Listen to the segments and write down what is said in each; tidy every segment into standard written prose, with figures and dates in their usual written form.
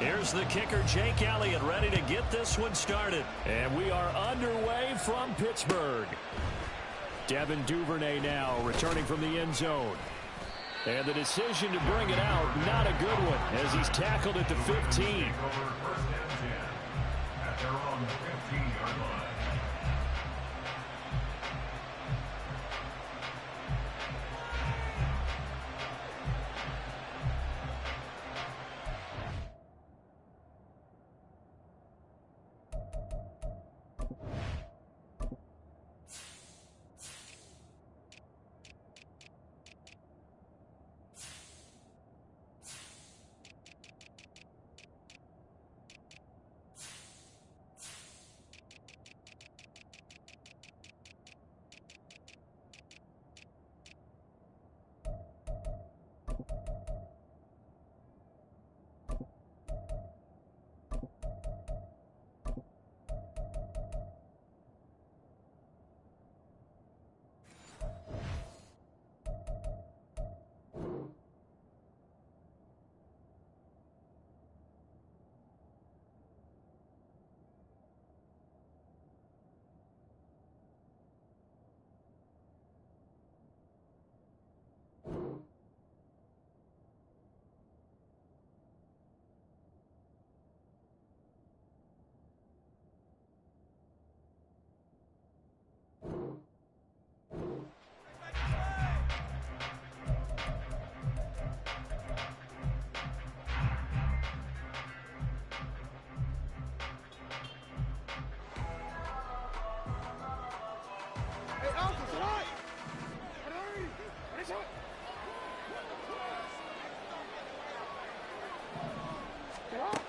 Here's the kicker, Jake Elliott, ready to get this one started. And we are underway from Pittsburgh. Devin Duvernay now returning from the end zone. And the decision to bring it out, not a good one, as he's tackled at the 15. At their own 15-yard line.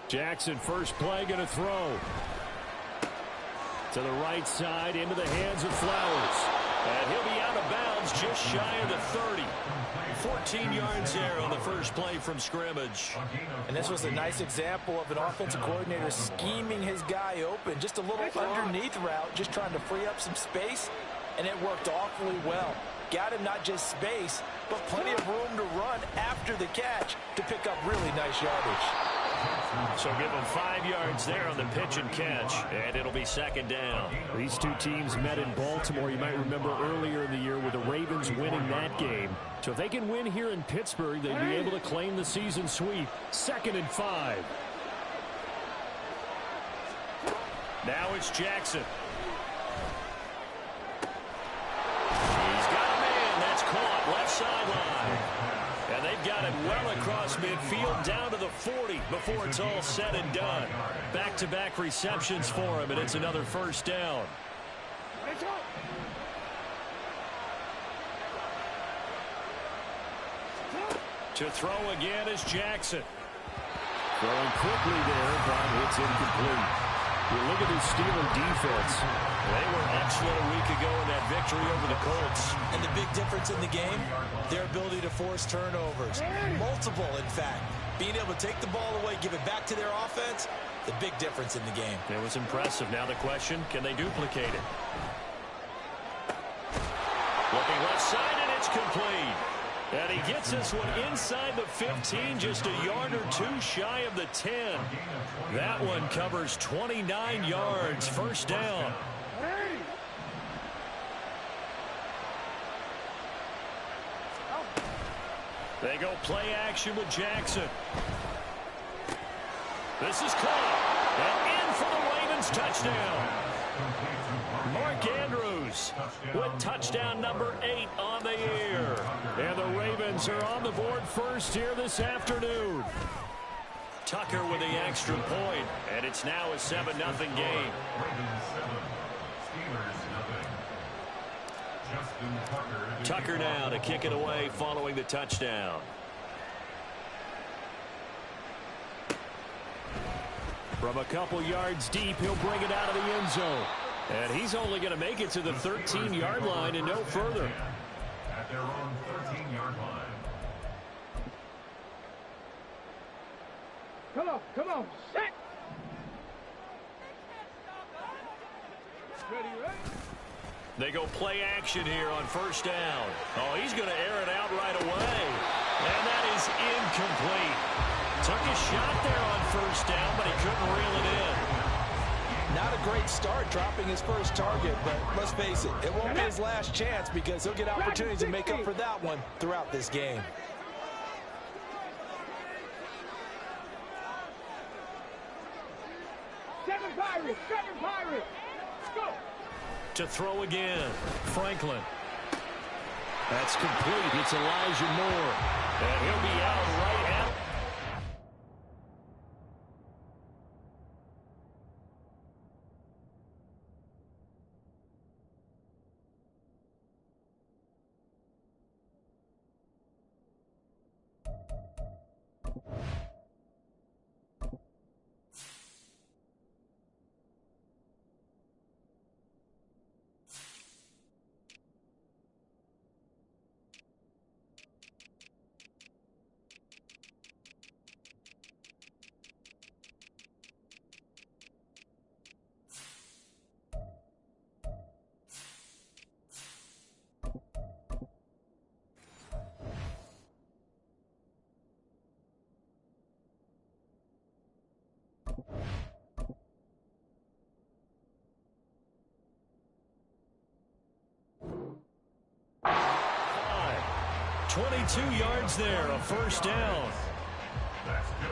Jackson, first play, going to throw. To the right side, into the hands of Flowers. And he'll be out of bounds just shy of the 30. 14 yards there on the first play from scrimmage. And this was a nice example of an offensive coordinator scheming his guy open. Just a little underneath route, just trying to free up some space, and it worked awfully well. Got him not just space, but plenty of room to run after the catch to pick up really nice yardage. So give them 5 yards there on the pitch and catch, and it'll be second down. These two teams met in Baltimore. You might remember earlier in the year with the Ravens winning that game. So if they can win here in Pittsburgh, they'd be able to claim the season sweep. 2nd and 5. Now it's Jackson. He's got a man. That's caught left sideline. And they've got it well across midfield down to the 40 before it's all said and done. Back-to-back receptions for him, and it's another first down. To throw again is Jackson. Throwing quickly there, but it's incomplete. You look at this Steeler defense. They were excellent a week ago in that victory over the Colts. And the big difference in the game, their ability to force turnovers. Multiple, in fact. Being able to take the ball away, give it back to their offense, the big difference in the game. It was impressive. Now the question, can they duplicate it? Looking left side, and it's complete. And he gets this one inside the 15, just a yard or two shy of the 10. That one covers 29 yards, first down. They go play action with Jackson. This is caught. And in for the Ravens touchdown. Mark Andrews with touchdown number 8 on the year. And the Ravens are on the board first here this afternoon. Tucker with the extra point, and it's now a 7-0 game. Tucker now to kick it away following the touchdown. From a couple yards deep, he'll bring it out of the end zone. And he's only going to make it to the 13-yard line and no further. At their own 13-yard line. Come on, set! Ready? They go play action here on first down. Oh, he's going to air it out right away. And that is incomplete. Took a shot there on first down, but he couldn't reel it in. Not a great start dropping his first target, but let's face it, it won't be his last chance because he'll get opportunities to make up for that one throughout this game. Seven Pirates! Go! To throw again, Franklin. That's complete. It's Elijah Moore. And he'll be out right at. Five. 22 yards there, a first down.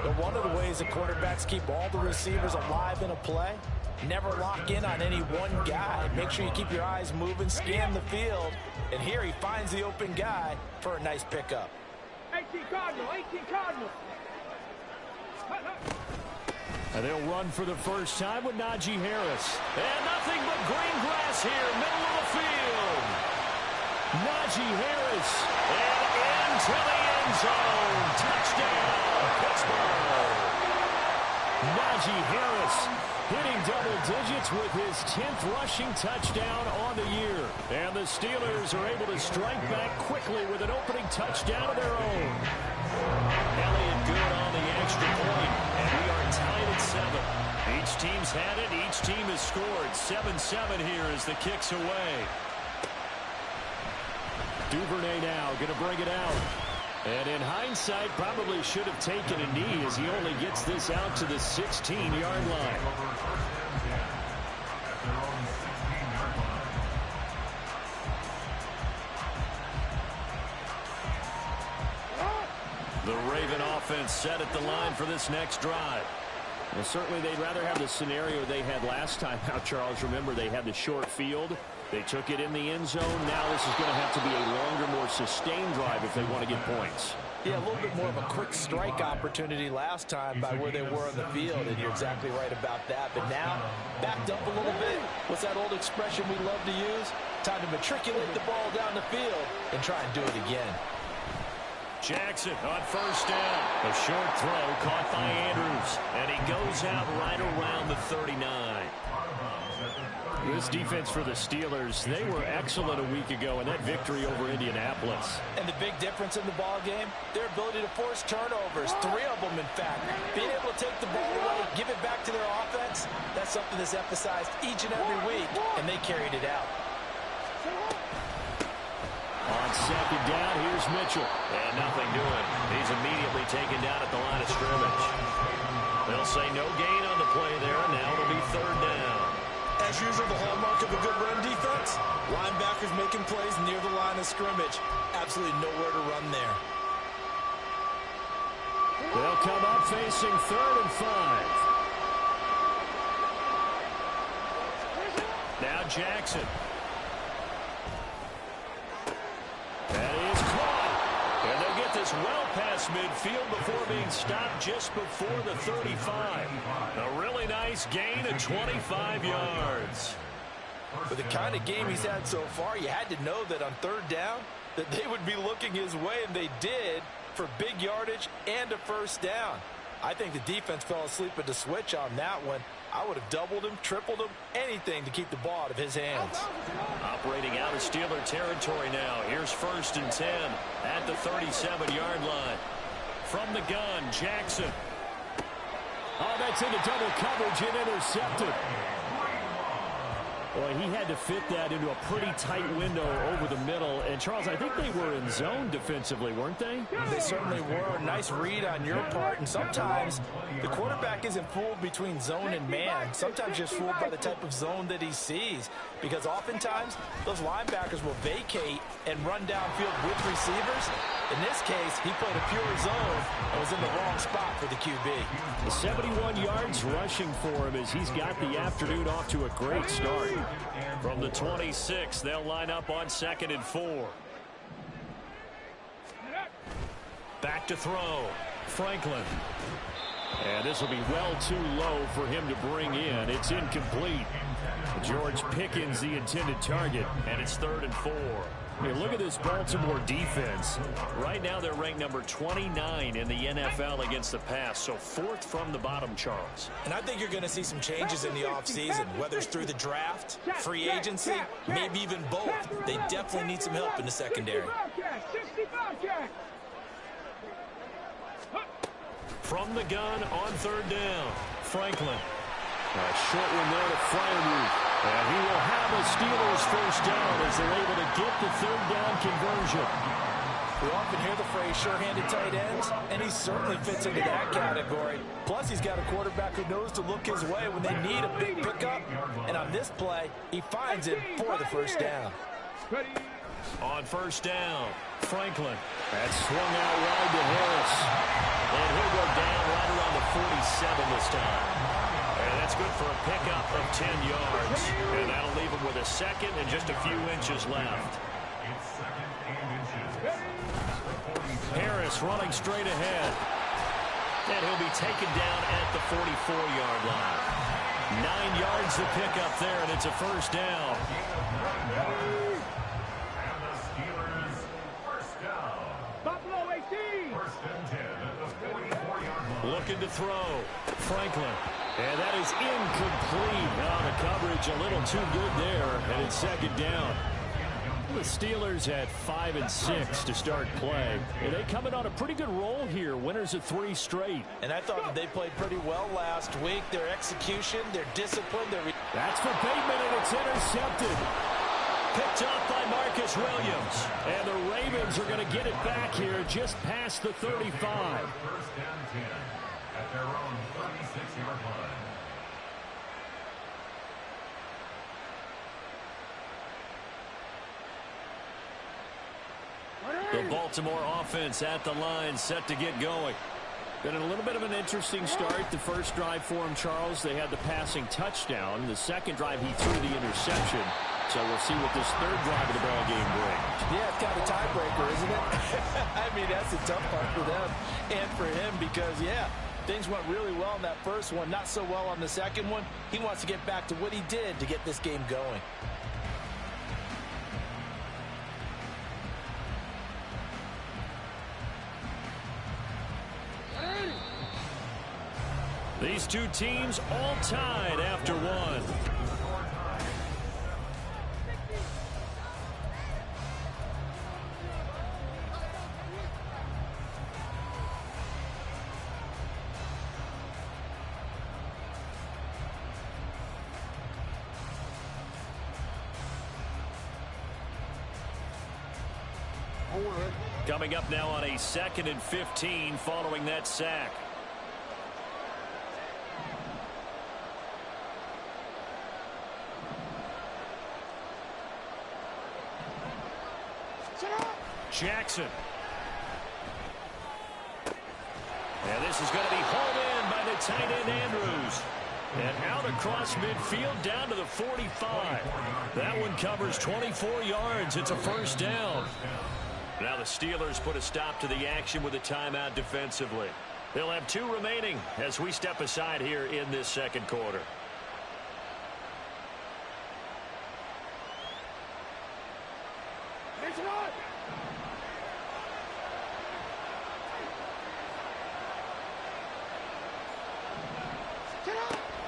But one of the ways the quarterbacks keep all the receivers alive in a play, never lock in on any one guy. Make sure you keep your eyes moving, scan the field. And here he finds the open guy for a nice pickup. 18 Cardinal. And they'll run for the first time with Najee Harris. And nothing but green grass here, middle of the field. Najee Harris, and into the end zone. Touchdown, Pittsburgh. Najee Harris hitting double digits with his 10th rushing touchdown on the year. And the Steelers are able to strike back quickly with an opening touchdown of their own. Elliott good on the extra point, and we are tied at 7. Each team's had it. Each team has scored. 7-7 here as the kick's away. Duvernay now going to bring it out. And in hindsight, probably should have taken a knee as he only gets this out to the 16-yard line. The Raven offense set at the line for this next drive. Well, certainly they'd rather have the scenario they had last time out, Charles. Remember, they had the short field. They took it in the end zone. Now this is going to have to be a longer, more sustained drive if they want to get points. Yeah, a little bit more of a quick strike opportunity last time by where they were on the field, and you're exactly right about that. But now, backed up a little bit. What's that old expression we love to use? Time to matriculate the ball down the field and try and do it again. Jackson on first down. A short throw caught by Andrews, and he goes out right around the 39. This defense for the Steelers, they were excellent a week ago in that victory over Indianapolis. And the big difference in the ball game, their ability to force turnovers, 3 of them in fact. Being able to take the ball away, give it back to their offense, that's something that's emphasized each and every week, and they carried it out. On second down, here's Mitchell. And nothing doing. He's immediately taken down at the line of scrimmage. They'll say no gain on the play there. Now it'll be third down. As usual, the hallmark of a good run defense, linebackers making plays near the line of scrimmage. Absolutely nowhere to run there. They'll come up facing 3rd and 5. Now Jackson. That is caught. And they'll get this well past midfield before being stopped just before the 35. A really nice gain of 25 yards. With the kind of game he's had so far, you had to know that on 3rd down that they would be looking his way, and they did, for big yardage and a first down. I think the defense fell asleep at the switch on that one. I would have doubled him, tripled him, anything to keep the ball out of his hands. Operating out of Steeler territory now. Here's 1st and 10 at the 37-yard line. From the gun, Jackson. Oh, that's into double coverage and intercepted. Well, he had to fit that into a pretty tight window over the middle. And, Charles, I think they were in zone defensively, weren't they? They certainly were. Nice read on your part. And sometimes the quarterback isn't fooled between zone and man. Sometimes just fooled by the type of zone that he sees. Because oftentimes, those linebackers will vacate and run downfield with receivers. In this case, he played a pure zone and was in the wrong spot for the QB. The 71 yards rushing for him as he's got the afternoon off to a great start. From the 26, they'll line up on 2nd and 4. Back to throw. Franklin. And this will be well too low for him to bring in. It's incomplete. George Pickens the intended target, and it's 3rd and 4. Hey, look at this Baltimore defense. Right now they're ranked number 29 in the NFL against the pass, so 4th from the bottom, Charles. And I think you're going to see some changes in the offseason, whether it's through the draft, free agency, maybe even both. They definitely need some help in the secondary. From the gun on 3rd down, Franklin. A short one there to Freiermuth. And he will have a Steelers first down as they're able to get the 3rd down conversion. We often hear the phrase sure-handed tight ends, and he certainly fits into that category. Plus, he's got a quarterback who knows to look his way when they need a big pickup. And on this play, he finds it for the first down. On 1st down, Franklin. That's swung out wide to Harris. And he'll go down right around the 47 this time. And that's good for a pickup of 10 yards. And that'll leave him with a 2nd and just a few inches left. Harris running straight ahead. And he'll be taken down at the 44-yard line. 9 yards to pick up there, and it's a first down. Buffalo 18. Looking to throw. Franklin. And that is incomplete. Now the coverage a little too good there, and it's 2nd down. The Steelers had 5 and 6 to start play. And they come in on a pretty good roll here. Winners of 3 straight. And I thought that they played pretty well last week. Their execution, their discipline, their... That's for Bateman, and it's intercepted. Picked up by Marcus Williams. And the Ravens are going to get it back here just past the 35. First down 10 at their own 36-yard line. The Baltimore offense at the line, set to get going. Been a little bit of an interesting start. The first drive for him, Charles, they had the passing touchdown. The second drive, he threw the interception. So we'll see what this 3rd drive of the ball game brings. Yeah, it's kind of a tiebreaker, isn't it? I mean, that's the tough part for them and for him because, yeah, things went really well in that first one, not so well on the second one. He wants to get back to what he did to get this game going. These two teams all tied after one. Coming up now on a 2nd and 15 following that sack. Jackson. And this is going to be hauled in by the tight end Andrews. And out across midfield down to the 45. That one covers 24 yards. It's a first down. Now the Steelers put a stop to the action with a timeout defensively. They'll have 2 remaining as we step aside here in this second quarter.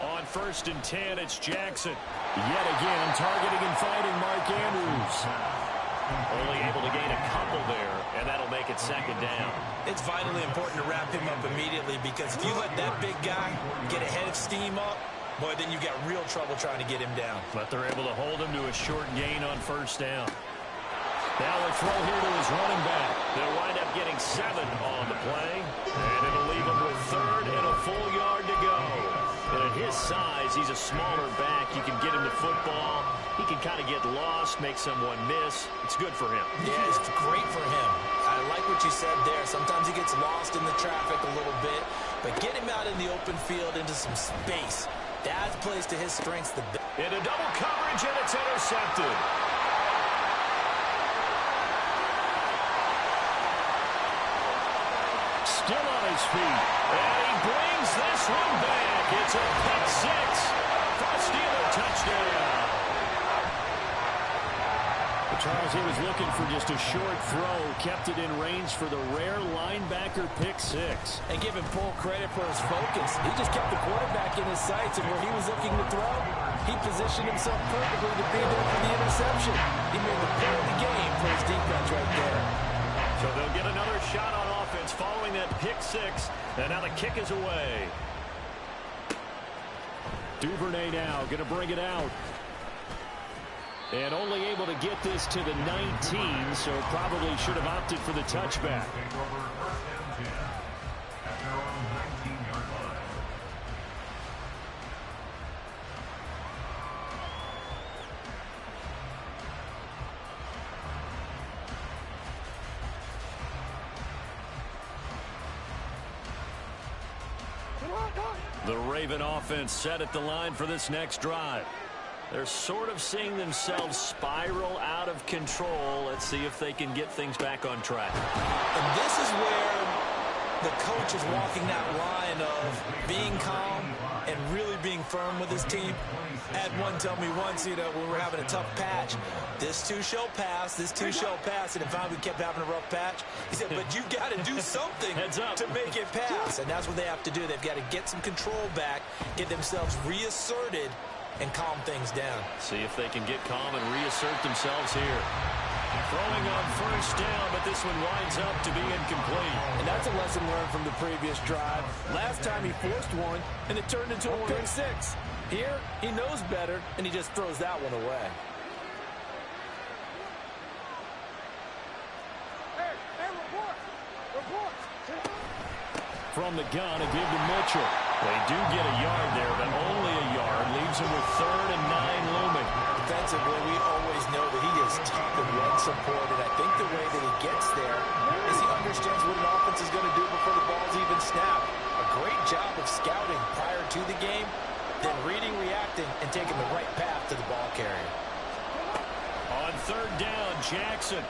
On 1st and 10, it's Jackson. Yet again, targeting and fighting Mark Andrews. Only able to gain a couple there, and that'll make it 2nd down. It's vitally important to wrap him up immediately because if you let that big guy get a head of steam up, boy, then you got real trouble trying to get him down. But they're able to hold him to a short gain on first down. Now a throw here to his running back. They'll wind up getting 7 on the play, and it'll leave him with 3rd and a full yard to go. And at his size, he's a smaller back. You can get him the football. He can kind of get lost, make someone miss. It's good for him. Yeah, it's great for him. I like what you said there. Sometimes he gets lost in the traffic a little bit, but get him out in the open field into some space. That plays to his strengths. Into double coverage, and it's intercepted. Still on his feet, and he brings this one back. It's a pick 6 for a Steeler touchdown. Charles, he was looking for just a short throw, kept it in range for the rare linebacker pick 6. And give him full credit for his focus. He just kept the quarterback in his sights, and where he was looking to throw, he positioned himself perfectly to be there for the interception. He made the play of the game for his defense right there. So they'll get another shot on offense following that pick 6, and now the kick is away. Duvernay now going to bring it out. And only able to get this to the 19, so probably should have opted for the touchback. The Raven offense set at the line for this next drive. They're sort of seeing themselves spiral out of control. Let's see if they can get things back on track. And this is where the coach is walking that line of being calm and really being firm with his team. I had one tell me once, when we were having a tough patch, this too shall pass, this too shall pass, and if we kept having a rough patch, he said, but you've got to do something to make it pass. And that's what they have to do. They've got to get some control back, get themselves reasserted, and calm things down. See if they can get calm and reassert themselves here. Throwing on first down, but this one winds up to be incomplete. And that's a lesson learned from the previous drive. Last time he forced one, and it turned into a pick 6. Here, he knows better, and he just throws that one away. Report. From the gun, a give to Mitchell. They do get a yard there, but only a yard. Leaves him with 3rd and 9 looming. Defensively, we always know that he is tough and run support, and I think the way that he gets there is he understands what an offense is going to do before the ball's even snapped. A great job of scouting prior to the game, then reading, reacting, and taking the right path to the ball carrier. On 3rd down, Jackson.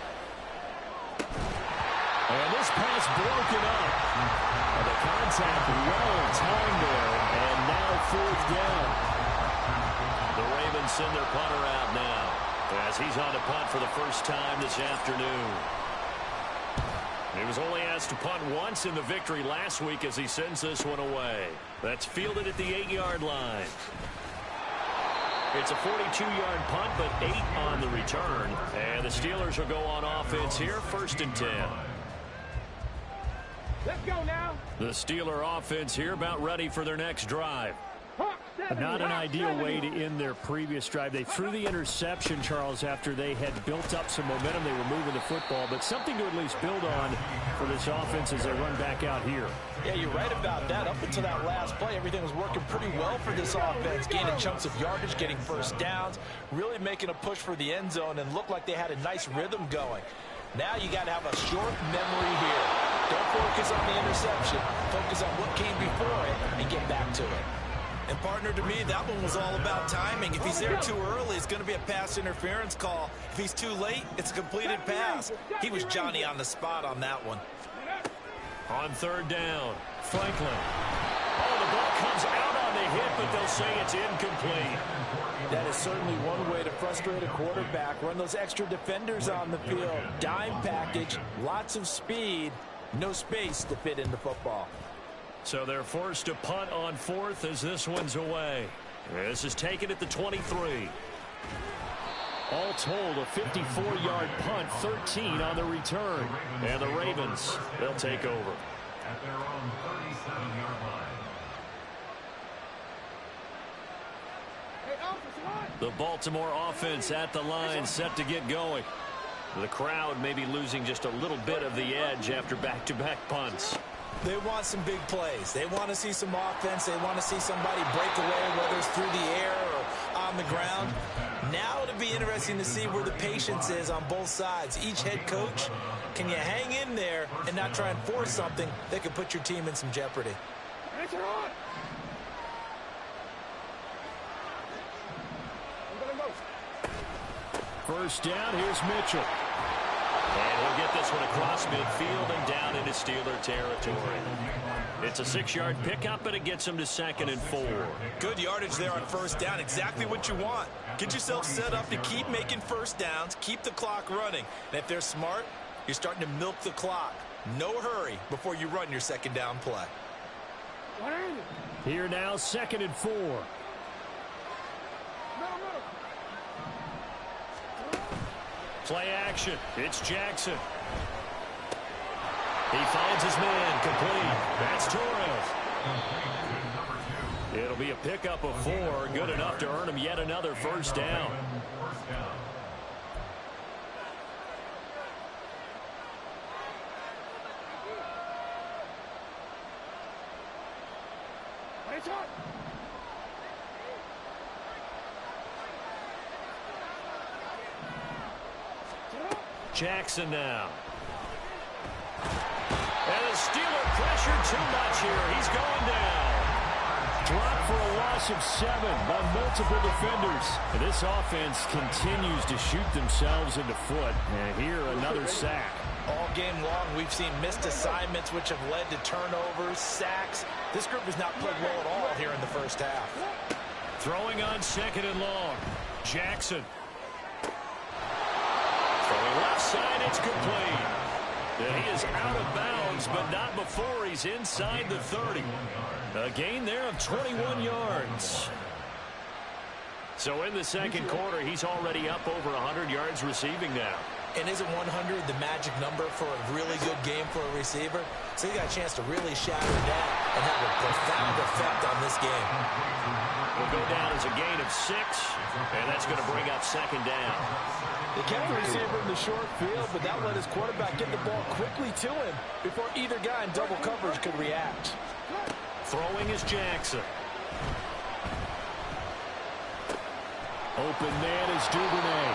And this pass broken up. And the contact well timed there. And now 4th down. The Ravens send their punter out now, as he's on to punt for the first time this afternoon. He was only asked to punt once in the victory last week as he sends this one away. That's fielded at the 8-yard line. It's a 42-yard punt, but 8 on the return. And the Steelers will go on offense here, 1st and 10. Let's go now. The Steeler offense here about ready for their next drive. Not an ideal way to end their previous drive. They threw the interception, Charles, after they had built up some momentum. They were moving the football, but something to at least build on for this offense as they run back out here. Yeah, you're right about that. Up until that last play, everything was working pretty well for this offense, gaining chunks of yardage, getting first downs, really making a push for the end zone, and looked like they had a nice rhythm going. Now you got to have a short memory here. Don't focus on the interception. Focus on what came before it and get back to it. And, partner, to me, that one was all about timing. If he's there too early, it's going to be a pass interference call. If he's too late, it's a completed pass. He was Johnny on the spot on that one. On 3rd down, Franklin. Oh, the ball comes out on the hit, but they'll say it's incomplete. That is certainly one way to frustrate a quarterback. Run those extra defenders on the field. Dime package, lots of speed, no space to fit in the football. So they're forced to punt on 4th as this one's away. This is taken at the 23. All told, a 54-yard punt, 13 on the return. And the Ravens, they'll take over. At their own 37-yard line. The Baltimore offense at the line, set to get going. The crowd may be losing just a little bit of the edge after back-to-back punts. They want some big plays. They want to see some offense. They want to see somebody break away, whether it's through the air or on the ground. Now it'll be interesting to see where the patience is on both sides. Each head coach, can you hang in there and not try and force something that could put your team in some jeopardy? First down, here's Mitchell. And he'll get this one across midfield and down into Steeler territory. It's a 6-yard pickup, and it gets him to 2nd and 4. Good yardage there on first down. Exactly what you want. Get yourself set up to keep making first downs, keep the clock running. And if they're smart, you're starting to milk the clock. No hurry before you run your second down play. Here now, 2nd and 4. Play action. It's Jackson. He finds his man complete. That's Torres. It'll be a pickup of 4. Good enough to earn him yet another first down. Jackson now. And the Steeler pressure too much here. He's going down. Dropped for a loss of 7 by multiple defenders. And this offense continues to shoot themselves in the foot. And here, another sack. All game long, we've seen missed assignments, which have led to turnovers, sacks. This group has not played well at all here in the first half. Throwing on 2nd and long. Jackson. Throwing left side, it's complete. And he is out of bounds, but not before he's inside the 30. A gain there of 21 yards. So in the second quarter, he's already up over 100 yards receiving now. And isn't 100 the magic number for a really good game for a receiver? So he got a chance to really shatter that and have a profound effect on this game. Will go down as a gain of 6, and that's going to bring up 2nd down. They kept the receiver in the short field, but that let his quarterback get the ball quickly to him before either guy in double coverage could react. Throwing is Jackson. Open man is Duvernay.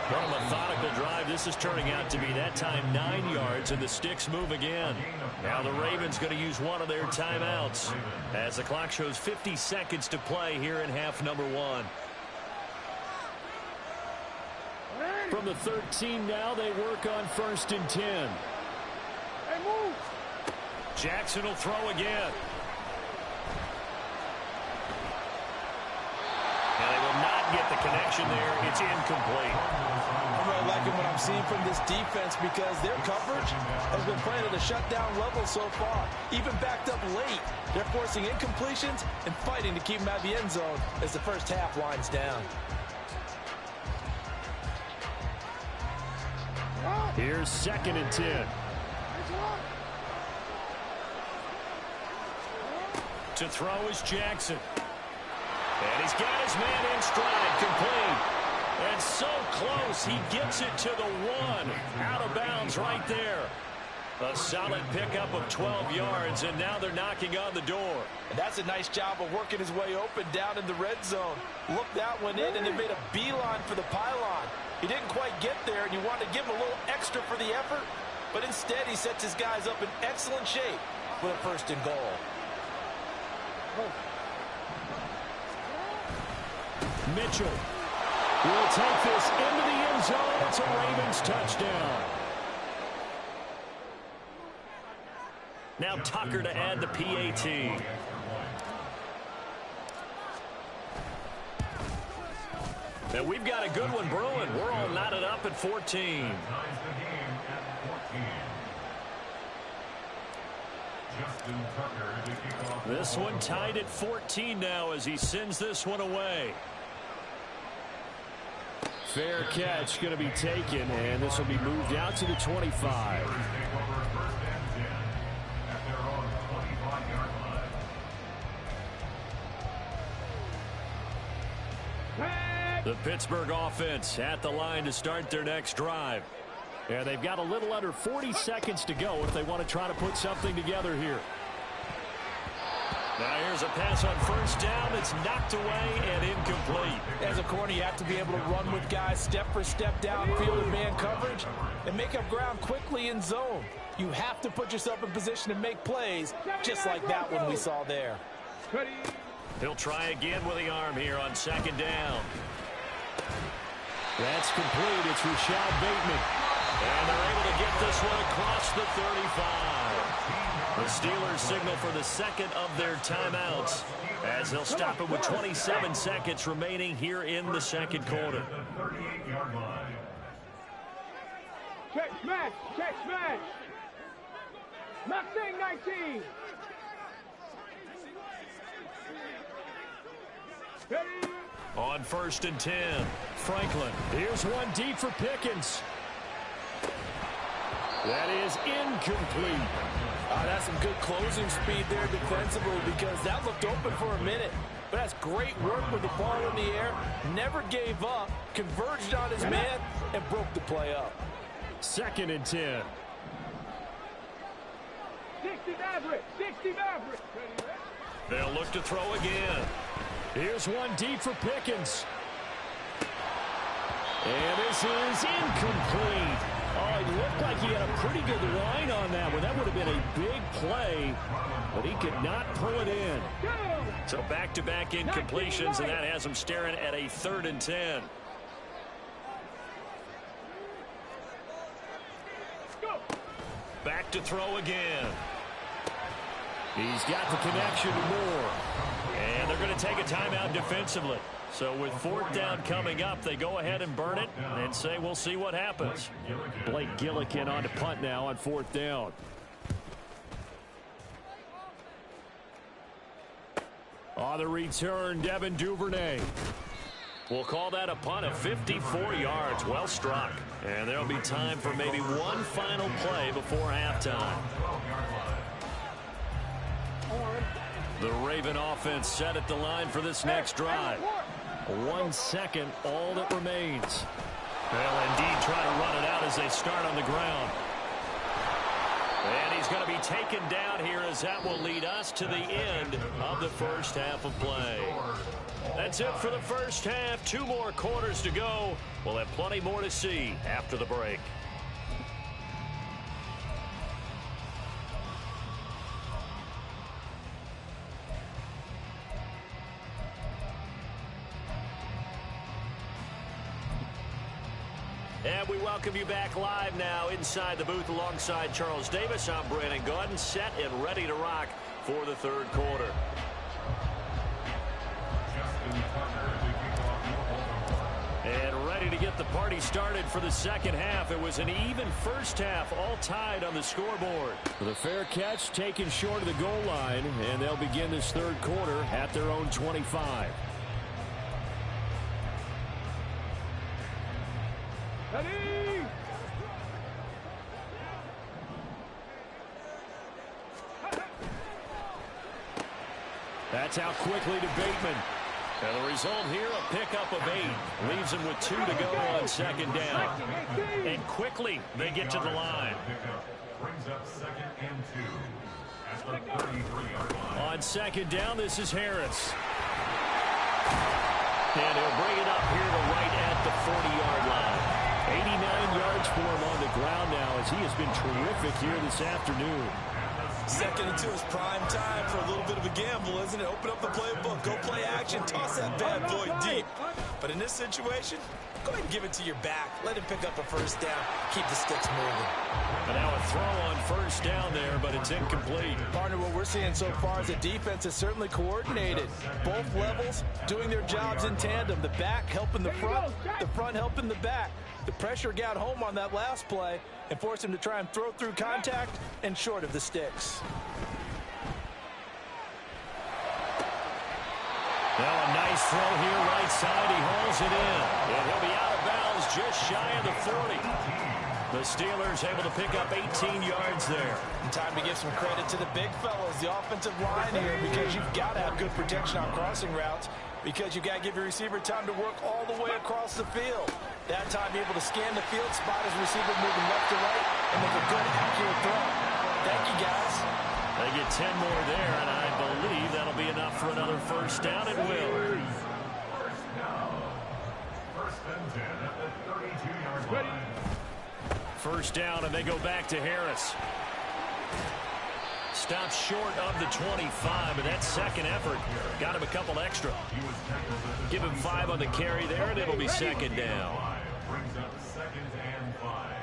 What a methodical drive. This is turning out to be, that time, 9 yards, and the sticks move again. Now the Ravens going to use one of their timeouts as the clock shows 50 seconds to play here in half number 1. From the 13 now, they work on 1st and 10. Jackson will throw again. And they will not get the connection there. It's incomplete. I'm really liking what I'm seeing from this defense because their coverage has been playing at a shutdown level so far. Even backed up late, they're forcing incompletions and fighting to keep them out of the end zone as the first half winds down. Here's 2nd and 10. To throw is Jackson. And he's got his man in stride, complete. And so close, he gets it to the 1. Out of bounds right there. A solid pickup of 12 yards, and now they're knocking on the door. And that's a nice job of working his way open down in the red zone. Looked that one in, and they made a beeline for the pylon. He didn't quite get there, and you wanted to give him a little extra for the effort. But instead, he sets his guys up in excellent shape with a 1st and goal. Mitchell will take this into the end zone. It's a Ravens touchdown. Now Tucker to add the PAT. And we've got a good one brewing. We're all knotted up at 14. This one tied at 14 now as he sends this one away. Fair catch going to be taken, and this will be moved out to the 25. Pittsburgh offense at the line to start their next drive. Yeah, they've got a little under 40 seconds to go if they want to try to put something together here. Now here's a pass on first down that's knocked away and incomplete. As a corner, you have to be able to run with guys step for step downfield in man coverage and make up ground quickly in zone. You have to put yourself in position to make plays, just like that one we saw there. He'll try again with the arm here on second down. That's complete. It's Rashad Bateman. And they're able to get this one across the 35. The Steelers signal for the second of their timeouts as they'll stop it with 27 seconds remaining here in the second quarter. Check smash, check smash. Mustang 19. Ready? On first and 10. Franklin. Here's one deep for Pickens. That is incomplete. That's some good closing speed there defensively because that looked open for a minute. But that's great work with the ball in the air. Never gave up, converged on his man, and broke the play up. Second and 10. 60 Maverick, 60 Maverick. They'll look to throw again. Here's one deep for Pickens. And this is incomplete. Oh, it looked like he had a pretty good line on that one. That would have been a big play, but he could not pull it in. So back-to-back incompletions, and that has him staring at a third and 10. Back to throw again. He's got the connection to Moore. And they're going to take a timeout defensively. So with fourth down coming up, they go ahead and burn it and say we'll see what happens. Blake Gillikin on to punt now on fourth down. On the return, Devin Duvernay. We'll call that a punt of 54 yards. Well struck. And there'll be time for maybe one final play before halftime. The Raven offense set at the line for this next drive. 1 second, all that remains. They'll indeed try to run it out as they start on the ground. And he's going to be taken down here as that will lead us to the end of the first half of play. That's it for the first half. 2 more quarters to go. We'll have plenty more to see after the break. And we welcome you back live now inside the booth alongside Charles Davis. I'm Brandon Gaudin, set and ready to rock for the third quarter. And ready to get the party started for the second half. It was an even first half, all tied on the scoreboard. The fair catch taken short of the goal line, and they'll begin this third quarter at their own 25. Ready? That's out quickly to Bateman. And the result here, a pickup of 8. Leaves him with 2 to go on second down. And quickly, they get to the line. Brings up second and 2 at the 33-yard line. On second down, this is Harris. And he'll bring it up here to right at the 40-yard line. 89 yards for him on the ground now as he has been terrific here this afternoon. Second and 2 is prime time for a little bit of a gamble, isn't it? Open up the playbook, go play action, toss that bad boy deep. But in this situation, go ahead and give it to your back. Let him pick up a first down. Keep the sticks moving. And now a throw on first down there, but it's incomplete. Partner, what we're seeing so far is the defense is certainly coordinated. Both levels doing their jobs in tandem. The back helping the front helping the back. The pressure got home on that last play and forced him to try and throw through contact and short of the sticks. Now a nice throw here right side. He hauls it in. And he'll be out of bounds just shy of the 40. The Steelers able to pick up 18 yards there. And time to give some credit to the big fellas, the offensive line here, because you've got to have good protection on crossing routes. because you got to give your receiver time to work all the way across the field. That time, be able to scan the field, spot his receiver moving left to right, and make a good, accurate throw. Thank you, guys. They get 10 more there, and I believe that'll be enough for another first down. It will. First and 10 at the 32-yard line. First down, and they go back to Harris. Stops short of the 25, but that second effort got him a couple extra. Give him 5 on the carry there, and it'll be second down. Brings up second and 5.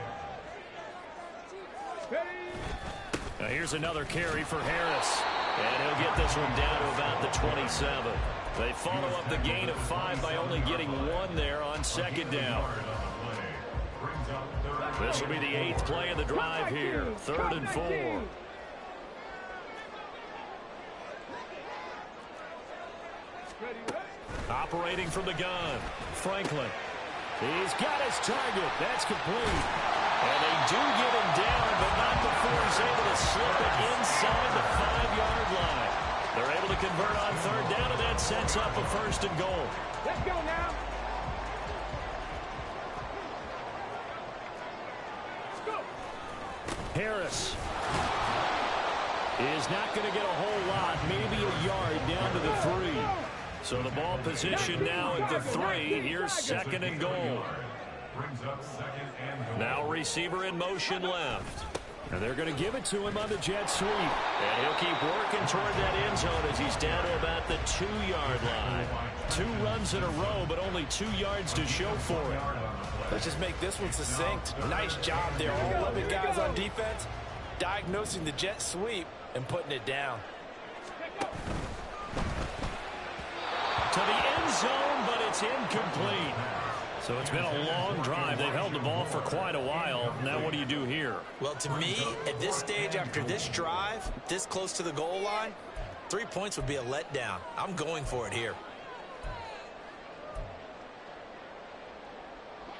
Now here's another carry for Harris, and he'll get this one down to about the 27. They follow up the gain of 5 by only getting 1 there on second down. This will be the 8th play of the drive here. 3rd and 4. Operating from the gun, Franklin. He's got his target. That's complete. And they do get him down, but not before he's able to slip it inside the 5-yard line. They're able to convert on 3rd down, and that sets up a 1st and goal. Let's go now. Let's go. Harris is not going to get a whole lot, maybe a yard down to the 3. So the ball position now at the 3. Here's 2nd and goal. Now receiver in motion left. And they're going to give it to him on the jet sweep. And he'll keep working toward that end zone as he's down to about the 2-yard line. 2 runs in a row, but only 2 yards to show for it. Let's just make this one succinct. Nice job there. All 11 guys on defense diagnosing the jet sweep and putting it down. To the end zone, but it's incomplete. So it's been a long drive. They've held the ball for quite a while. Now what do you do here? Well, to me, at this stage, after this drive, this close to the goal line, 3 points would be a letdown. I'm going for it here.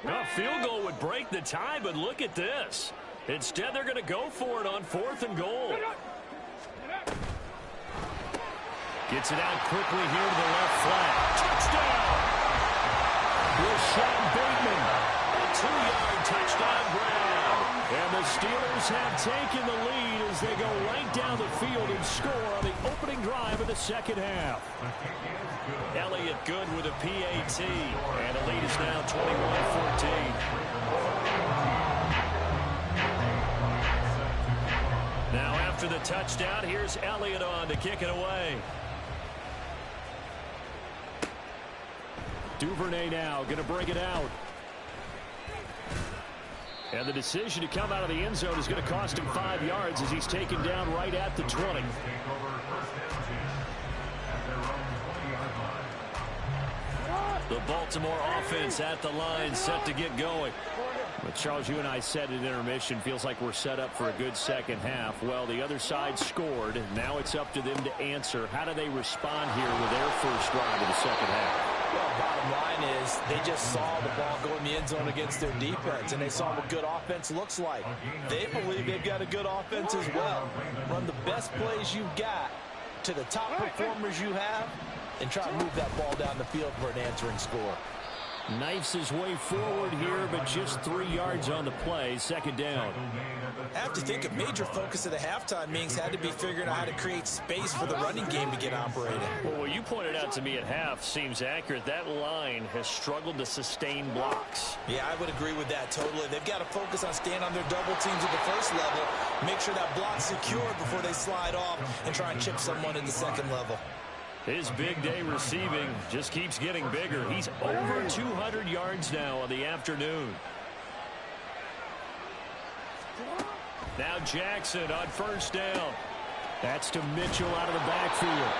A field goal would break the tie, but look at this. Instead, they're going to go for it on 4th and goal. Gets it out quickly here to the left flat. Touchdown! Rashad Bateman. A 2-yard touchdown grab. And the Steelers have taken the lead as they go right down the field and score on the opening drive of the second half. Elliott good with a PAT. And the lead is now 21-14. Now after the touchdown, here's Elliott on to kick it away. Duvernay now going to bring it out. And the decision to come out of the end zone is going to cost him 5 yards as he's taken down right at the 20. The Baltimore offense at the line, set to get going. But Charles, you and I said at intermission, feels like we're set up for a good second half. Well, the other side scored. Now it's up to them to answer. How do they respond here with their first drive of the second half? Well, bottom line is they just saw the ball go in the end zone against their defense, and they saw what good offense looks like. They believe they've got a good offense as well. Run the best plays you've got to the top performers you have, and try to move that ball down the field for an answering score. Knifes his way forward here, but just 3 yards on the play. Second down. I have to think a major focus of the halftime meetings had to be figuring out how to create space for the running game to get operating. Well, what you pointed out to me at half seems accurate. That line has struggled to sustain blocks. Yeah, I would agree with that totally. They've got to focus on staying on their double teams at the first level, make sure that block's secured before they slide off and try and chip someone at the second level. His big day receiving just keeps getting bigger. He's over 200 yards now on the afternoon. Now Jackson on first down. That's to Mitchell out of the backfield.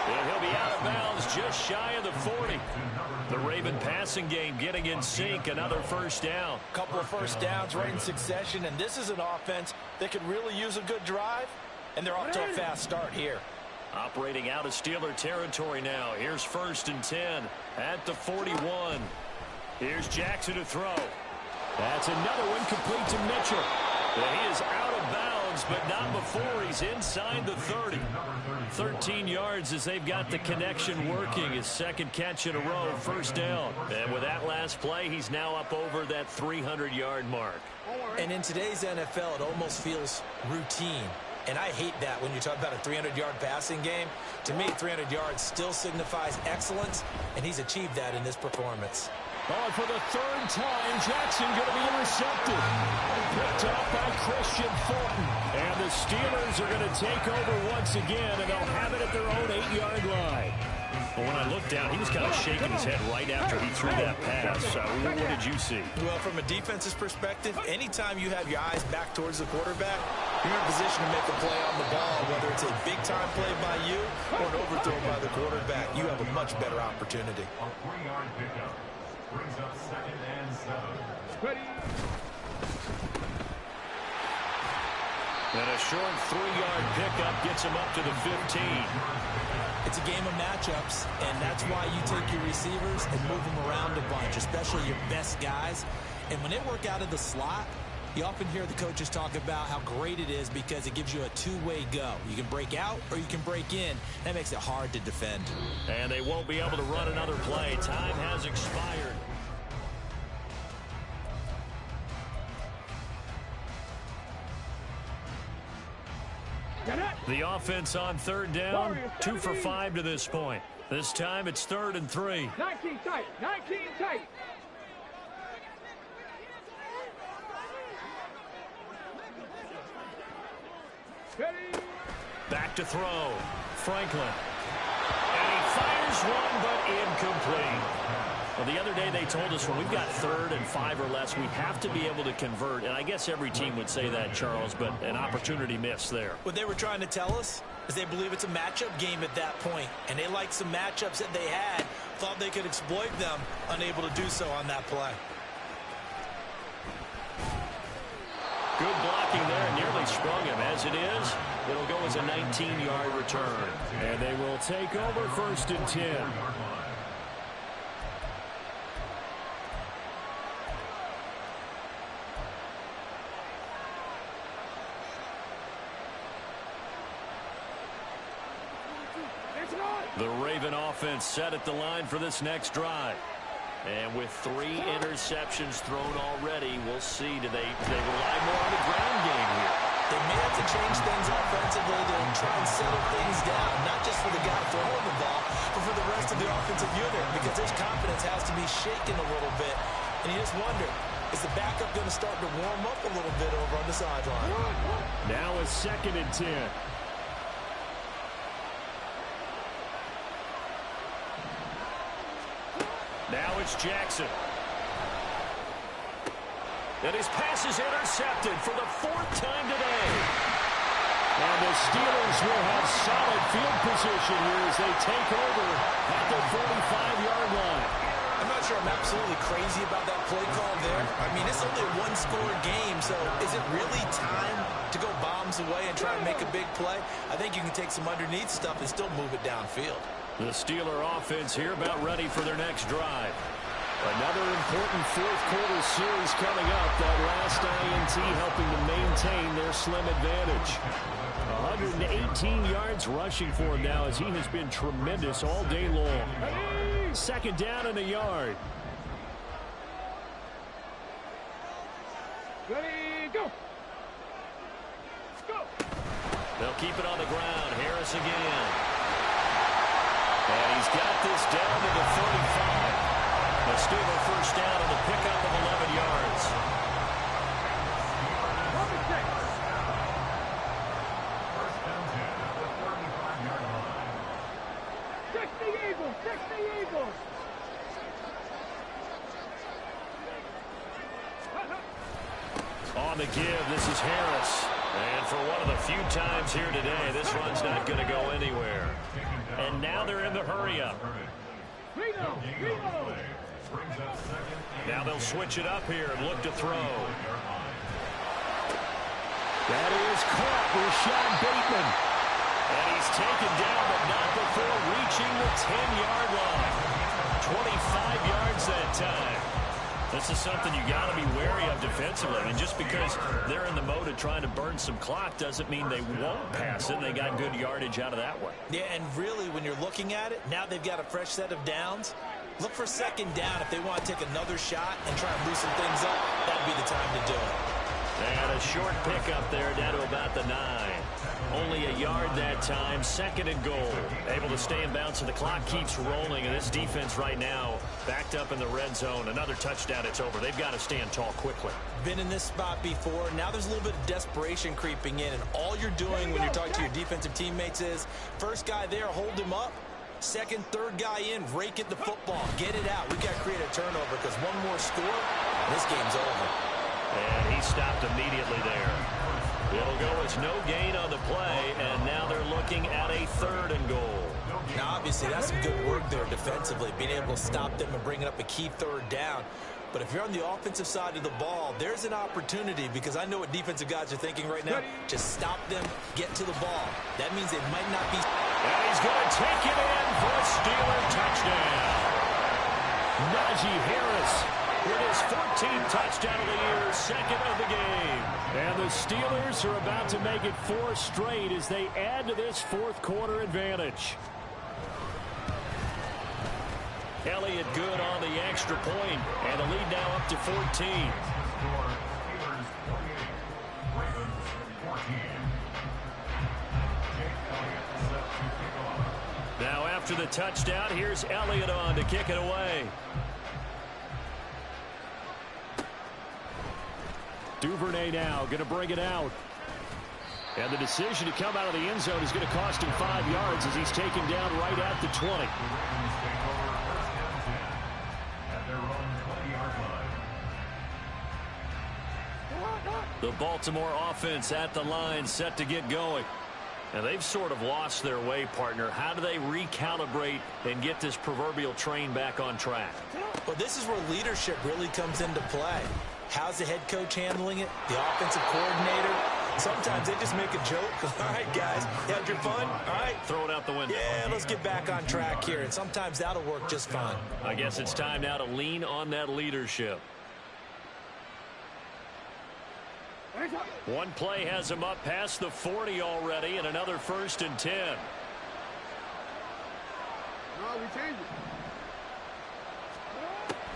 And he'll be out of bounds just shy of the 40. The Raven passing game getting in sync. Another first down. Couple of first downs right in succession, and this is an offense that could really use a good drive, and they're off to a fast start here. Operating out of Steeler territory now. Here's 1st and 10 at the 41. Here's Jackson to throw. That's another one complete to Mitchell. And he is out of bounds downs, but not before he's inside the 30. 13 yards as they've got the connection working. His second catch in a row, first down. And with that last play, he's now up over that 300-yard mark. And in today's NFL, it almost feels routine. And I hate that when you talk about a 300-yard passing game. To me, 300 yards still signifies excellence, and he's achieved that in this performance. Oh, for the third time, Jackson going to be intercepted. Picked up by Christian Fulton. And the Steelers are going to take over once again, and they'll have it at their own 8-yard line. Well, when I looked down, he was kind of shaking his head right after he threw that pass. What did you see? Well, from a defense's perspective, anytime you have your eyes back towards the quarterback, you're in position to make a play on the ball, whether it's a big-time play by you or an overthrow by the quarterback. You have a much better opportunity. A 3-yard pickup brings up 2nd and 7. Ready. And a short 3-yard pickup gets him up to the 15. It's a game of matchups, and that's why you take your receivers and move them around a bunch, especially your best guys. And when they work out of the slot, you often hear the coaches talk about how great it is because it gives you a two-way go. You can break out or you can break in. That makes it hard to defend. And they won't be able to run another play. Time has expired. The offense on third down, 2 for 5 to this point. This time it's 3rd and 3. 19 tight. 19 tight. Ready. Back to throw. Franklin. And he fires one, but incomplete. Well, the other day they told us when we've got 3rd and 5 or less, we have to be able to convert. And I guess every team would say that, Charles, but an opportunity missed there. What they were trying to tell us is they believe it's a matchup game at that point, and they liked some matchups that they had, thought they could exploit them, unable to do so on that play. Good blocking there, and nearly sprung him. As it is, it'll go as a 19-yard return. And they will take over 1st and 10. The Raven offense set at the line for this next drive. And with 3 interceptions thrown already, we'll see. Do they rely more on the ground game here? They may have to change things offensively to try and settle things down, not just for the guy throwing the ball, but for the rest of the offensive unit, because his confidence has to be shaken a little bit. And you just wonder, is the backup going to start to warm up a little bit over on the sideline? Now it's 2nd and 10. Now it's Jackson. And his pass is intercepted for the 4th time today. And the Steelers will have solid field position here as they take over at the 45-yard line. I'm not sure I'm absolutely crazy about that play call there. I mean, it's only a one-score game, so is it really time to go bombs away and try and make a big play? I think you can take some underneath stuff and still move it downfield. The Steeler offense here about ready for their next drive. Another important 4th quarter series coming up. That last INT helping to maintain their slim advantage. 118 yards rushing for him now as he has been tremendous all day long. 2nd down and a yard. Ready, go. Go. They'll keep it on the ground. Harris again. And he's got this down to the 35. The Steeler first down on the pickup of 11 yards. First down 10 at the 35-yard line. 60 Eagles, 60 Eagles. On the give, this is Harris. And for one of the few times here today, this run's not going to go anywhere. And now they're in the hurry-up. Now they'll switch it up here and look to throw. That is caught with Rashad Bateman. And he's taken down, but not before reaching the 10-yard line. 25 yards that time. This is something you got to be wary of defensively. I mean, just because they're in the mode of trying to burn some clock doesn't mean they won't pass it. They got good yardage out of that one. Yeah, and really, when you're looking at it, now they've got a fresh set of downs. Look for second down if they want to take another shot and try and loosen things up. That'd be the time to do it. And a short pickup there down to about the 9. Only a yard that time. 2nd and goal. Able to stay in bounds, and the clock keeps rolling. And this defense right now backed up in the red zone. Another touchdown, it's over. They've got to stand tall quickly. Been in this spot before. Now there's a little bit of desperation creeping in. And all you're doing when you're talking to your defensive teammates is, first guy there, hold him up. Second, third guy in, rake at the football. Get it out. We've got to create a turnover because one more score, and this game's over. And he stopped immediately there. It'll go as no gain on the play, and now they're looking at a 3rd and goal. Now, obviously, that's some good work there defensively, being able to stop them and bringing up a key 3rd down. But if you're on the offensive side of the ball, there's an opportunity, because I know what defensive guys are thinking right now. Just stop them, get to the ball. That means they might not be... And he's going to take it in for a Steeler touchdown. Najee Harris with his 14th touchdown of the year, 2nd of the game. And the Steelers are about to make it 4 straight as they add to this 4th quarter advantage. Elliott good on the extra point, and the lead now up to 14. Score, Steelers 48, Ravens 14. Jake Elliott set to kick off. Now after the touchdown, here's Elliott on to kick it away. Duvernay now going to bring it out. And the decision to come out of the end zone is going to cost him 5 yards as he's taken down right at the 20. Ravens take over 1st and 10 at their own 20-yard line. The Baltimore offense at the line, set to get going. And they've sort of lost their way, partner. How do they recalibrate and get this proverbial train back on track? Well, this is where leadership really comes into play. How's the head coach handling it? The offensive coordinator? Sometimes they just make a joke. All right, guys, you had your fun? All right. Throw it out the window. Yeah, let's get back on track here. And sometimes that'll work just fine. I guess it's time now to lean on that leadership. One play has him up past the 40 already, and another 1st and 10. No, we changed it.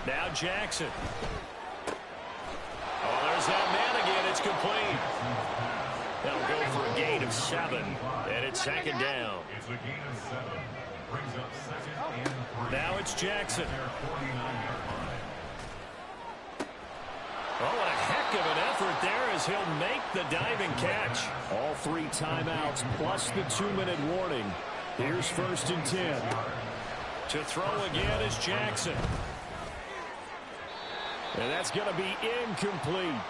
Now Jackson. Oh, there's that man again. It's complete. That'll go for a gain of 7, and it's 2nd down. It's a gain of 7. Brings up 2nd and 3. Now it's Jackson. Their 49-yard line. Oh, what a heck of an effort there as he'll make the diving catch. All 3 timeouts plus the 2-minute warning. Here's 1st and 10. To throw again is Jackson. And that's going to be incomplete.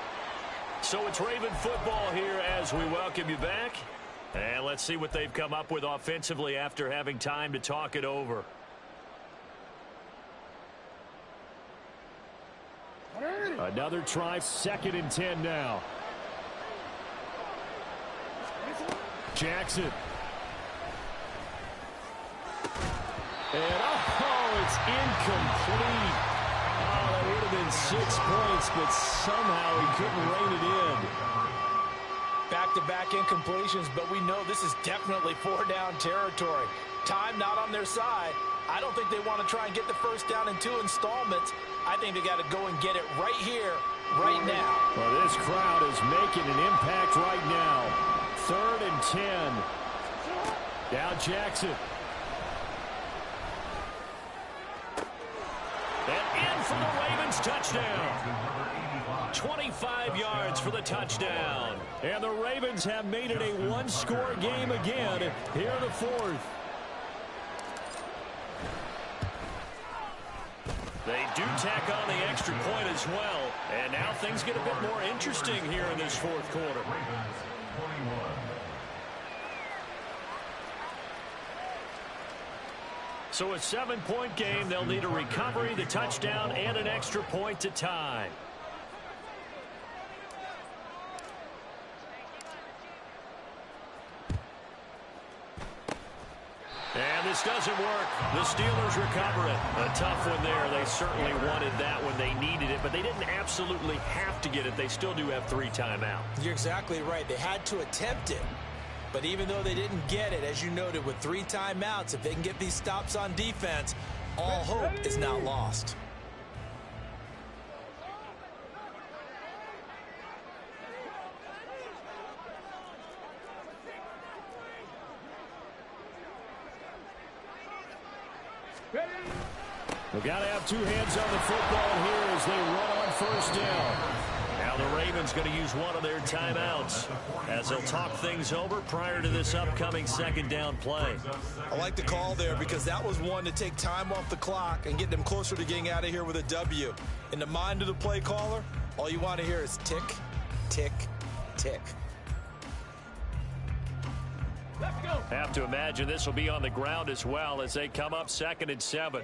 So it's Raven football here as we welcome you back. And let's see what they've come up with offensively after having time to talk it over. Another try, 2nd and 10 now. Jackson. And oh, it's incomplete. Oh, that would have been 6 points, but somehow he couldn't rein it in. Back-to-back incompletions, but we know this is definitely 4-down territory. Time not on their side. I don't think they want to try and get the 1st down in 2 installments. I think they got to go and get it right here, right now. Well, this crowd is making an impact right now. 3rd and 10. Now Jackson. And in for the Ravens touchdown. 25 yards for the touchdown. And the Ravens have made it a 1-score game again here in the 4th. They do tack on the extra point as well. And now things get a bit more interesting here in this 4th quarter. So a 7-point game. They'll need a recovery, the touchdown, and an extra point to tie. And the this doesn't work. The Steelers recover it. A tough one there. They certainly wanted that when they needed it, but they didn't absolutely have to get it. They still do have 3 timeouts. You're exactly right. They had to attempt it. But even though they didn't get it, as you noted, with 3 timeouts, if they can get these stops on defense, all hope is not lost. We've got to have 2 hands on the football here as they run on first down. Now the Ravens going to use one of their timeouts as they'll talk things over prior to this upcoming second down play. I like the call there because that was one to take time off the clock and get them closer to getting out of here with a W. In the mind of the play caller, all you want to hear is tick, tick, tick. Let's go. Have to imagine this will be on the ground as well as they come up 2nd and 7.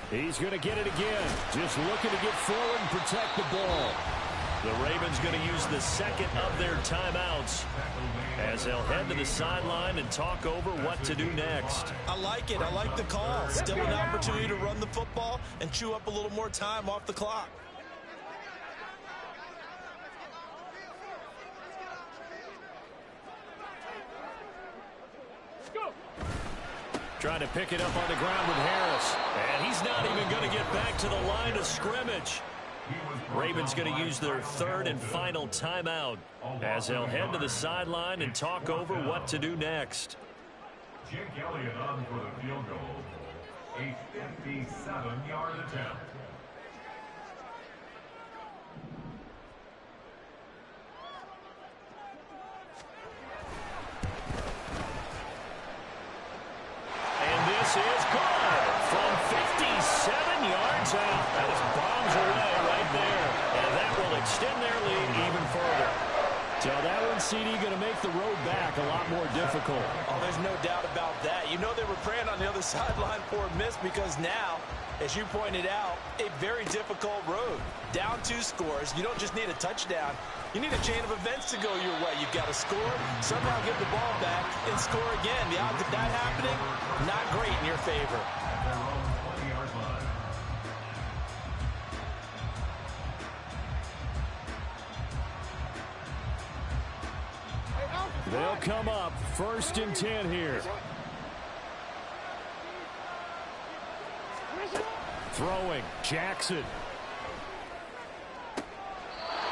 He's going to get it again. Just looking to get forward and protect the ball. The Ravens going to use the second of their timeouts as they'll head to the sideline and talk over what to do next. I like it. I like the call. Still an opportunity to run the football and chew up a little more time off the clock. Trying to pick it up on the ground with Harris. And he's not even going to get back to the line of scrimmage. Ravens going to use their 3rd and final timeout as they'll head to the sideline and talk over what to do next. Jake Elliott on for the field goal. A 57-yard attempt. This is good from 57 yards out. That was bombs away right there. And that will extend their lead even further. So that one, CD, going to make the road back a lot more difficult. Oh, there's no doubt about that. You know they were praying on the other sideline for a miss because now, as you pointed out, a very difficult road. Down 2 scores. You don't just need a touchdown. You need a chain of events to go your way. You've got to score, somehow get the ball back, and score again. The odds of that happening, not great in your favor. At their own 20-yard line. They'll come up 1st and 10 here. Throwing, Jackson.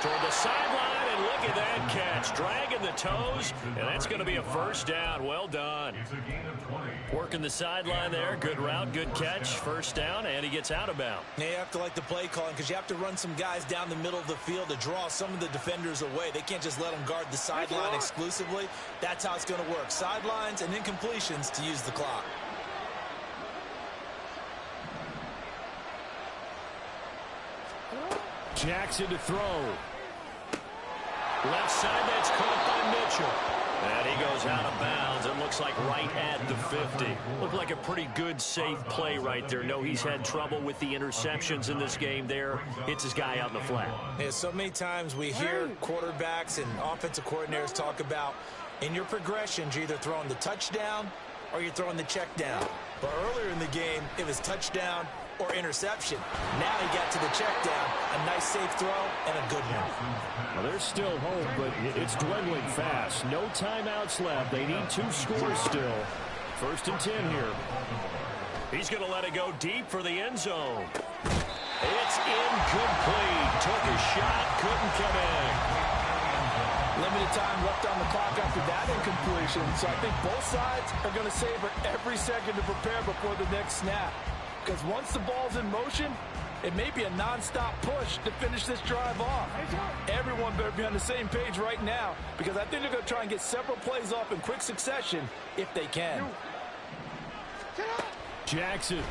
Toward the sideline, and look at that catch. Dragging the toes, and that's going to be a first down. Well done. It's a gain of 20. Working the sideline there. Good route, good catch. First down, and he gets out of bounds. Now you have to like the play calling because you have to run some guys down the middle of the field to draw some of the defenders away. They can't just let them guard the sideline exclusively. That's how it's going to work. Sidelines and incompletions to use the clock. Jackson to throw. Left side, that's caught by Mitchell. And he goes out of bounds. It looks like right at the 50. Looked like a pretty good, safe play right there. No, he's had trouble with the interceptions in this game there. Hits his guy out in the flat. Yeah, so many times we hear quarterbacks and offensive coordinators talk about in your progressions, you're either throwing the touchdown or you're throwing the check down. But earlier in the game, it was touchdown or interception. Now he got to the check down, a nice safe throw, and a good one. Well, there's still hope, but it's dwindling fast. No timeouts left. They need 2 scores still. 1st and 10 here. He's going to let it go deep for the end zone. It's incomplete. Took a shot, couldn't come in. Limited time left on the clock after that incompletion, so I think both sides are going to savor every second to prepare before the next snap. Because once the ball's in motion, it may be a non-stop push to finish this drive off. Everyone better be on the same page right now because I think they're going to try and get several plays off in quick succession if they can. Jackson.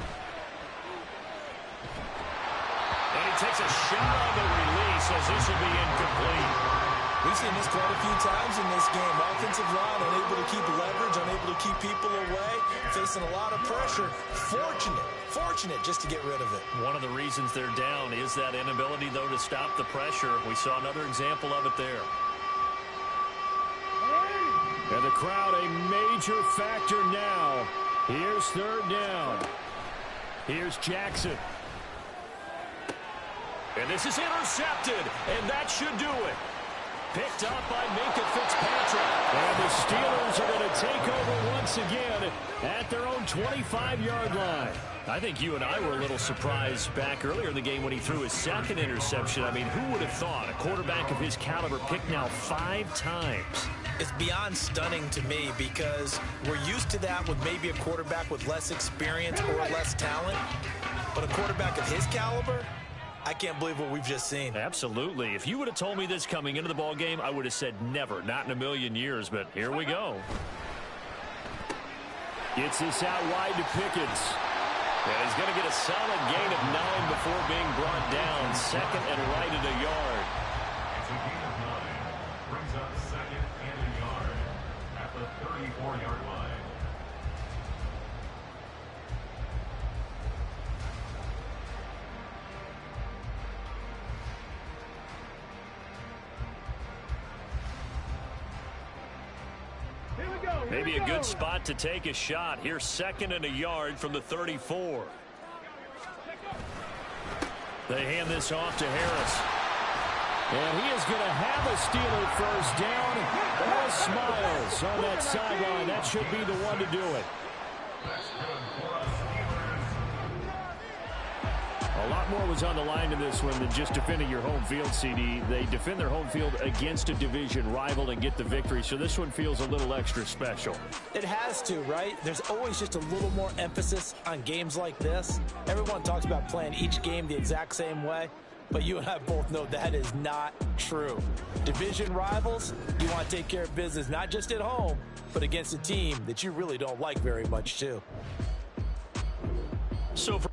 And he takes a shot on the release as this will be incomplete. We've seen this quite a few times in this game. Offensive line unable to keep leverage, unable to keep people away, facing a lot of pressure. Fortunate just to get rid of it. One of the reasons they're down is that inability, though, to stop the pressure. We saw another example of it there. And the crowd a major factor now. Here's third down. Here's Jackson. And this is intercepted, and that should do it. Picked up by Minkah Fitzpatrick. And the Steelers are going to take over once again at their own 25-yard line. I think you and I were a little surprised back earlier in the game when he threw his second interception. I mean, who would have thought a quarterback of his caliber picked now 5 times? It's beyond stunning to me because we're used to that with maybe a quarterback with less experience or less talent. But a quarterback of his caliber, I can't believe what we've just seen. Absolutely. If you would have told me this coming into the ball game, I would have said never, not in a million years, but here we go. Gets this out wide to Pickens. And he's going to get a solid gain of 9 before being brought down. Second and right at a yard. It's a gain of 9. Brings up second and a yard at the 34-yard line. Maybe a good spot to take a shot. Here's second and a yard from the 34. They hand this off to Harris. And he is going to have a Steeler first down. All smiles on that sideline. That should be the one to do it. A lot more was on the line in this one than just defending your home field, CD. They defend their home field against a division rival and get the victory, so this one feels a little extra special. It has to, right? There's always just a little more emphasis on games like this. Everyone talks about playing each game the exact same way, but you and I both know that is not true. Division rivals, you want to take care of business not just at home, but against a team that you really don't like very much, too. So for